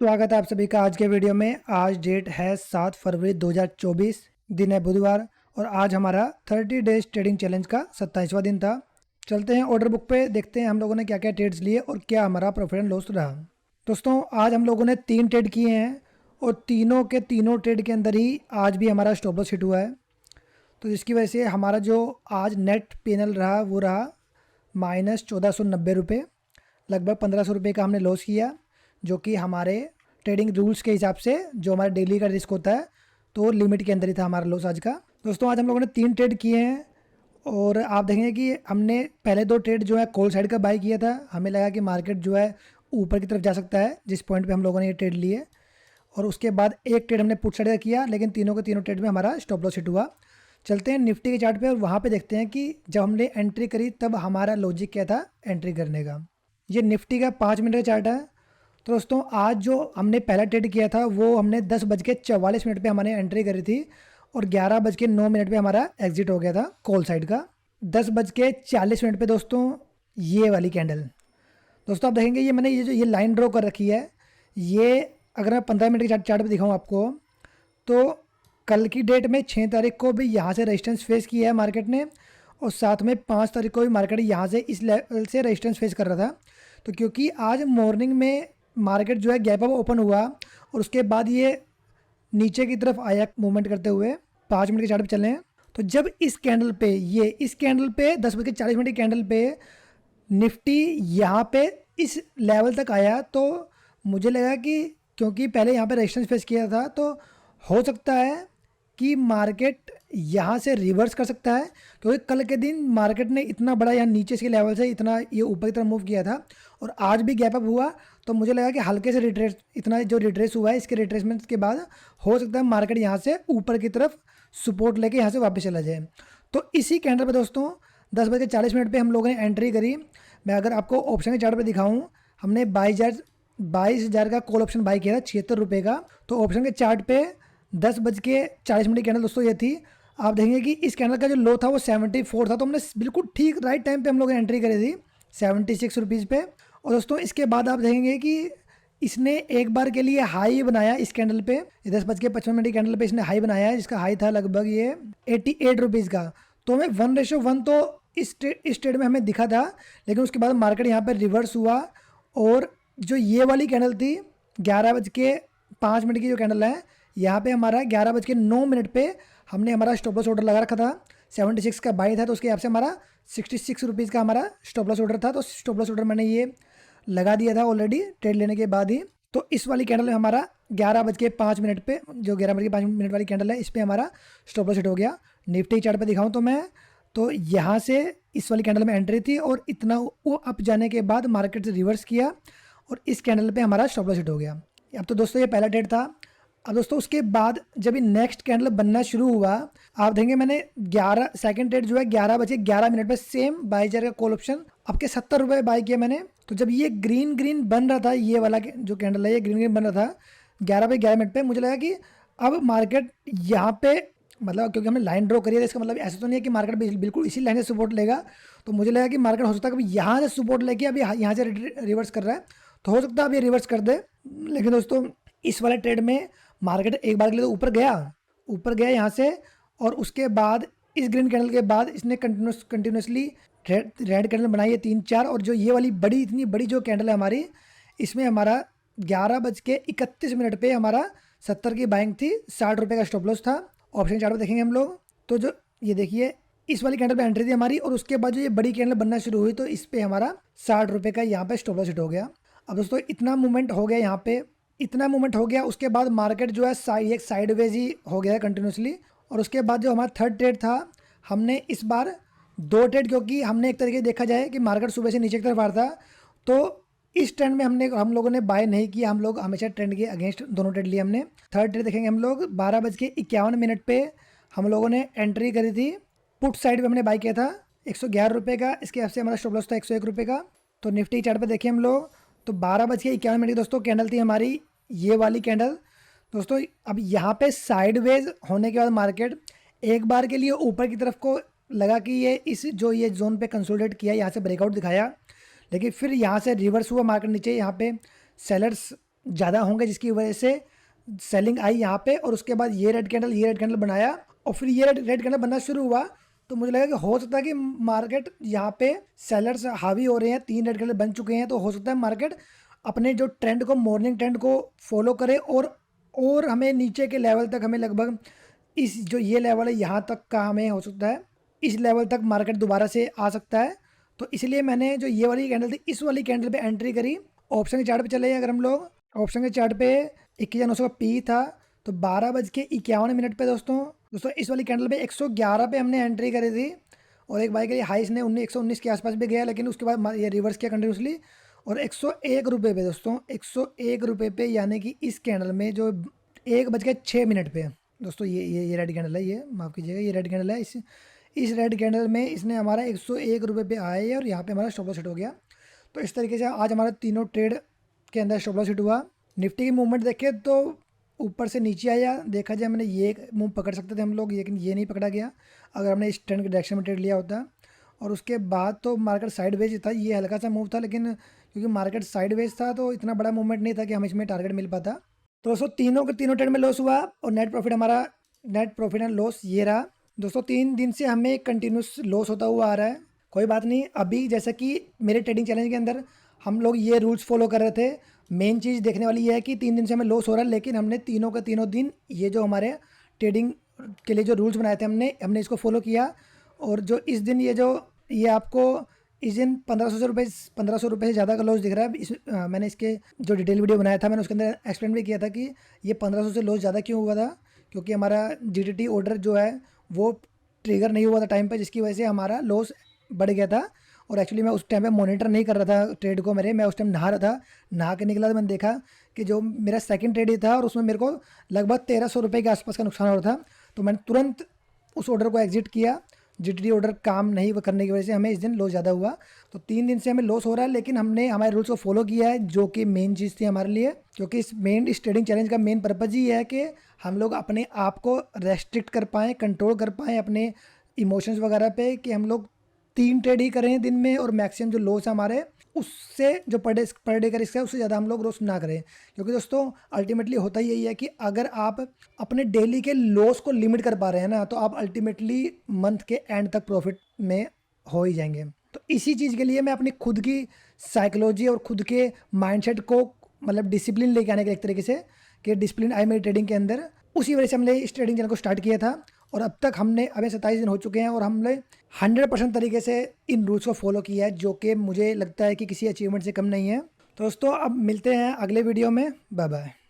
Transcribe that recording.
स्वागत है आप सभी का आज के वीडियो में। आज डेट है 7 फरवरी 2024, दिन है बुधवार और आज हमारा 30 डेज ट्रेडिंग चैलेंज का 27वां दिन था। चलते हैं ऑर्डर बुक पे, देखते हैं हम लोगों ने क्या क्या ट्रेड्स लिए और क्या हमारा प्रॉफिट एंड लॉस रहा। दोस्तों आज हम लोगों ने 3 ट्रेड किए हैं और तीनों के तीनों ट्रेड के अंदर ही आज भी हमारा स्टॉप लॉस हिट हुआ है। तो जिसकी वजह से हमारा जो आज नेट P&L रहा वो रहा -1490 रुपये। लगभग 1500 रुपये का हमने लॉस किया, जो कि हमारे ट्रेडिंग रूल्स के हिसाब से जो हमारा डेली का रिस्क होता है तो लिमिट के अंदर ही था हमारा लॉस आज का। दोस्तों आज हम लोगों ने 3 ट्रेड किए हैं और आप देखेंगे कि हमने पहले 2 ट्रेड जो है कॉल साइड का बाय किया था। हमें लगा कि मार्केट जो है ऊपर की तरफ जा सकता है जिस पॉइंट पे हम लोगों ने ये ट्रेड लिए, और उसके बाद एक ट्रेड हमने पुट साइड का किया, लेकिन तीनों के तीनों ट्रेड में हमारा स्टॉप लॉस हिट हुआ। चलते हैं निफ्टी के चार्ट पे और वहाँ पे देखते हैं कि जब हमने एंट्री करी तब हमारा लॉजिक क्या था एंट्री करने का। ये निफ्टी का 5 मिनट का चार्ट है। तो दोस्तों आज जो हमने पहला ट्रेड किया था वो हमने 10:44 पे हमारे एंट्री करी थी और 11:09 पे हमारा एग्जिट हो गया था कॉल साइड का। 10:40 पे दोस्तों ये वाली कैंडल, दोस्तों आप देखेंगे ये मैंने ये लाइन ड्रॉ कर रखी है। ये अगर मैं 15 मिनट के चार्ट पे दिखाऊँ आपको तो कल की डेट में 6 तारीख को भी यहाँ से रेजिस्टेंस फेस किया है मार्केट ने, और साथ में 5 तारीख को भी मार्केट यहाँ से इस लेवल से रेजिस्टेंस फेस कर रहा था। तो क्योंकि आज मॉर्निंग में मार्केट जो है गैप अप ओपन हुआ और उसके बाद ये नीचे की तरफ आया मूवमेंट करते हुए। 5 मिनट के चार्ट पे चले हैं तो जब इस कैंडल पे इस कैंडल पे 10:40 की कैंडल पे निफ्टी यहाँ पे इस लेवल तक आया तो मुझे लगा कि क्योंकि पहले यहाँ पे रेजिस्टेंस फेस किया था तो हो सकता है कि मार्केट यहाँ से रिवर्स कर सकता है, क्योंकि कल के दिन मार्केट ने इतना बड़ा यहाँ नीचे के लेवल से इतना ये ऊपर की तरफ मूव किया था और आज भी गैप अप हुआ। तो मुझे लगा कि हल्के से रिट्रेस, इतना जो रिट्रेस हुआ है इसके रिट्रेसमेंट के बाद हो सकता है मार्केट यहाँ से ऊपर की तरफ सपोर्ट लेके यहाँ से वापस चला जाए। तो इसी कैंडल पर दोस्तों 10:40 पे हम लोगों ने एंट्री करी। मैं अगर आपको ऑप्शन के चार्ट पर दिखाऊँ, हमने 22,000 का कॉल ऑप्शन बाई किया था 76 रुपये का। तो ऑप्शन के चार्ट पे 10:40 की कैंडल दोस्तों ये थी। आप देखेंगे कि इस कैंडल का जो लो था वो 74 था, तो हमने बिल्कुल ठीक राइट टाइम पे हम लोग ने एंट्री करी थी 76 रुपीज़ पे। और दोस्तों इसके बाद आप देखेंगे कि इसने एक बार के लिए हाई बनाया इस कैंडल पे, 10:55 की कैंडल पे इसने हाई बनाया है, जिसका हाई था लगभग ये 88 रुपीज़ का। तो हमें 1:1 तो इस ट्रेड में हमें दिखा था, लेकिन उसके बाद मार्केट यहाँ पर रिवर्स हुआ और जो ये वाली कैंडल थी 11:05 की जो कैंडल है, यहाँ पे हमारा 11:09 पे हमने हमारा स्टॉप लॉस ऑर्डर लगा रखा था। 76 का बाई था तो उसके हिसाब से हमारा 66 रुपीज़ का हमारा स्टॉप लॉस ऑर्डर था। तो स्टॉप लॉस ऑर्डर मैंने ये लगा दिया था ऑलरेडी ट्रेड लेने के बाद ही। तो इस वाली कैंडल में हमारा 11:05 पे, जो 11:05 वाली कैंडल है, इस पर हमारा स्टॉप लॉस हिट हो गया। निफ्टी चार्ट पर दिखाऊँ तो मैं, तो यहाँ से इस वाली कैंडल में एंट्री थी और इतना वो अप जाने के बाद मार्केट से रिवर्स किया और इस कैंडल पे हमारा स्टॉप लॉस हिट हो गया। अब तो दोस्तों ये पहला ट्रेड था। अब दोस्तों उसके बाद जब ये नेक्स्ट कैंडल बनना शुरू हुआ, आप देखेंगे मैंने सेकंड ट्रेड जो है 11:11 पे सेम 22,000 का कॉल ऑप्शन आपके 70 रुपये बाय किया मैंने। तो जब ये ग्रीन बन रहा था, ये वाला जो कैंडल है ये ग्रीन बन रहा था 11:11 पे, मुझे लगा कि अब मार्केट यहाँ पे, मतलब क्योंकि हमने लाइन ड्रॉ करी है, इसका मतलब ऐसा तो नहीं है कि मार्केट बिल्कुल इसी लाइन से सपोर्ट लेगा। तो मुझे लगा कि मार्केट हो सकता है कि यहाँ से सपोर्ट लेके अभी यहाँ से रिवर्स कर रहा है, तो हो सकता है अब ये रिवर्स कर दे। लेकिन दोस्तों इस वाले ट्रेड में मार्केट एक बार के लिए तो ऊपर गया यहाँ से, और उसके बाद इस ग्रीन कैंडल के बाद इसने कंटिन्यूसली रेड कैंडल बनाई है 3-4, और जो ये वाली इतनी बड़ी जो कैंडल है हमारी, इसमें हमारा 11:31 पे हमारा 70 की बाइंग थी, 60 रुपये का स्टॉप लॉस था। ऑप्शन चार्ट पर देखेंगे हम लोग तो जो ये देखिए इस वाली कैंडल पे एंट्री थी हमारी, और उसके बाद जो ये बड़ी कैंडल बनना शुरू हुई तो इस पे हमारा 60 रुपये का यहाँ पे स्टॉप लॉस हिट हो गया। अब दोस्तों इतना मूवमेंट हो गया यहाँ पे, इतना मूवमेंट हो गया, उसके बाद मार्केट जो है एक साइडवेज ही हो गया है कंटिन्यूसली। और उसके बाद जो हमारा थर्ड ट्रेड था, हमने इस बार 2 ट्रेड, क्योंकि हमने एक तरीके से देखा जाए कि मार्केट सुबह से नीचे की तरफ आ रहा था, तो इस ट्रेंड में हम लोगों ने बाय नहीं किया। हम लोग हमेशा ट्रेंड के अगेंस्ट दोनों ट्रेड लिए हमने। थर्ड ट्रेड देखेंगे हम लोग 12:51 पे हम लोगों ने एंट्री करी थी, पुट साइड पे हमने बाय किया था 111 रुपये का, इसके हिसाब से हमारा स्टॉप लॉस था 101 रुपये का। तो निफ्टी चार्ट पर देखिए हम लोग तो 12:51 की दोस्तों कैंडल थी हमारी, ये वाली कैंडल दोस्तों। अब यहाँ पे साइडवेज होने के बाद मार्केट एक बार के लिए ऊपर की तरफ को लगा कि ये जोन पे कंसोलिडेट किया, यहाँ से ब्रेकआउट दिखाया, लेकिन फिर यहाँ से रिवर्स हुआ मार्केट नीचे। यहाँ पे सेलर्स ज़्यादा होंगे, जिसकी वजह से सेलिंग आई यहाँ पे। और उसके बाद ये रेड कैंडल बनाया और फिर ये रेड कैंडल बनना शुरू हुआ। तो मुझे लगा कि हो सकता है कि मार्केट यहाँ पे सेलर्स हावी हो रहे हैं, 3 रेड कैंडल बन चुके हैं, तो हो सकता है मार्केट अपने जो ट्रेंड को, मॉर्निंग ट्रेंड को फॉलो करे और हमें नीचे के लेवल तक, हमें लगभग इस जो ये लेवल है यहाँ तक का, हमें हो सकता है इस लेवल तक मार्केट दोबारा से आ सकता है। तो इसलिए मैंने जो ये वाली कैंडल थी, इस वाली कैंडल पे एंट्री करी। ऑप्शन के चार्ट पे चले अगर हम लोग, ऑप्शन के चार्ट पे 21,900 का पी था, तो 12:51 पे दोस्तों इस वाली कैंडल पे 111 पे हमने एंट्री करी थी। और एक बार के लिए हाई ने 119 के आसपास भी गया, लेकिन उसके बाद ये रिवर्स किया कंटिन्यूसली। और 101 रुपये पे दोस्तों, 101 रुपये पे, यानी कि इस कैंडल में जो 1:06 पे दोस्तों, ये रेड कैंडल है, ये माफ़ कीजिएगा, ये रेड कैंडल है। इस रेड कैंडल में इसने हमारा 101 रुपये पे आए और यहाँ पे हमारा स्टॉप लॉस हिट हो गया। तो इस तरीके से आज हमारा तीनों ट्रेड के अंदर स्टॉप लॉस हिट हुआ। निफ्टी की मूवमेंट देखें तो ऊपर से नीचे आया, देखा जाए हमने ये मूव पकड़ सकते थे हम लोग, लेकिन ये नहीं पकड़ा गया अगर हमने इस ट्रेंड के डायरेक्शन में ट्रेड लिया होता। और उसके बाद तो मार्केट साइडवेज था, ये हल्का सा मूव था, लेकिन क्योंकि मार्केट साइडवेज था तो इतना बड़ा मूवमेंट नहीं था कि हम इसमें टारगेट मिल पाता। तो दोस्तों तीनों के तीनों ट्रेड में लॉस हुआ और नेट प्रॉफिट एंड लॉस ये रहा दोस्तों। 3 दिन से हमें कंटिन्यूस लॉस होता हुआ आ रहा है। कोई बात नहीं, अभी जैसा कि मेरे ट्रेडिंग चैलेंज के अंदर हम लोग ये रूल्स फॉलो कर रहे थे, मेन चीज़ देखने वाली ये है कि 3 दिन से हमें लॉस हो रहा है, लेकिन हमने तीनों के तीनों दिन ये जो हमारे ट्रेडिंग के लिए जो रूल्स बनाए थे हमने इसको फॉलो किया। और जो इस दिन ये आपको इस दिन 1500 रुपये से ज़्यादा का लॉस दिख रहा है। मैंने इसके जो डिटेल वीडियो बनाया था, मैंने उसके अंदर एक्सप्लेन भी किया था कि ये 1500 से लॉस ज़्यादा क्यों हुआ था, क्योंकि हमारा GTT ऑर्डर जो है वो ट्रिगर नहीं हुआ था टाइम पे, जिसकी वजह से हमारा लॉस बढ़ गया था। और एक्चुअली मैं उस टाइम पे मॉनिटर नहीं कर रहा था ट्रेड को मैं उस टाइम नहा रहा था। नहा के निकला तो मैंने देखा कि जो मेरा सेकंड ट्रेड ही था और उसमें मेरे को लगभग 1300 रुपये के आसपास का नुकसान हो रहा था। तो मैंने तुरंत उस ऑर्डर को एग्जिट किया। GTT ऑर्डर काम नहीं करने की वजह से हमें इस दिन लॉस ज़्यादा हुआ। तो 3 दिन से हमें लॉस हो रहा है, लेकिन हमने हमारे रूल्स को फॉलो किया है, जो कि मेन चीज़ थी हमारे लिए। क्योंकि इस ट्रेडिंग चैलेंज का मेन पर्पज़ ही है कि हम लोग अपने आप को रेस्ट्रिक्ट कर पाएँ, कंट्रोल कर पाएँ अपने इमोशंस वगैरह पे, कि हम लोग 3 ट्रेड ही करें दिन में और मैक्सिमम जो लॉस है हमारे, उससे जो पर डे का रिस्क है उससे ज़्यादा हम लोग लॉस ना करें। क्योंकि दोस्तों अल्टीमेटली होता यही है कि अगर आप अपने डेली के लॉस को लिमिट कर पा रहे हैं ना, तो आप अल्टीमेटली मंथ के एंड तक प्रॉफिट में हो ही जाएंगे। तो इसी चीज़ के लिए मैं अपनी खुद की साइकोलॉजी और खुद के माइंडसेट को मतलब डिसिप्लिन लेके आने के एक तरीके से, कि डिसिप्लिन आए मेरी ट्रेडिंग के अंदर, उसी वजह से हमने इस ट्रेडिंग चैनल को स्टार्ट किया था। और अब तक हमने अभी 27 दिन हो चुके हैं और हमने 100% तरीके से इन रूल्स को फॉलो किया है, जो कि मुझे लगता है कि किसी अचीवमेंट से कम नहीं है। तो दोस्तों अब मिलते हैं अगले वीडियो में, बाय बाय।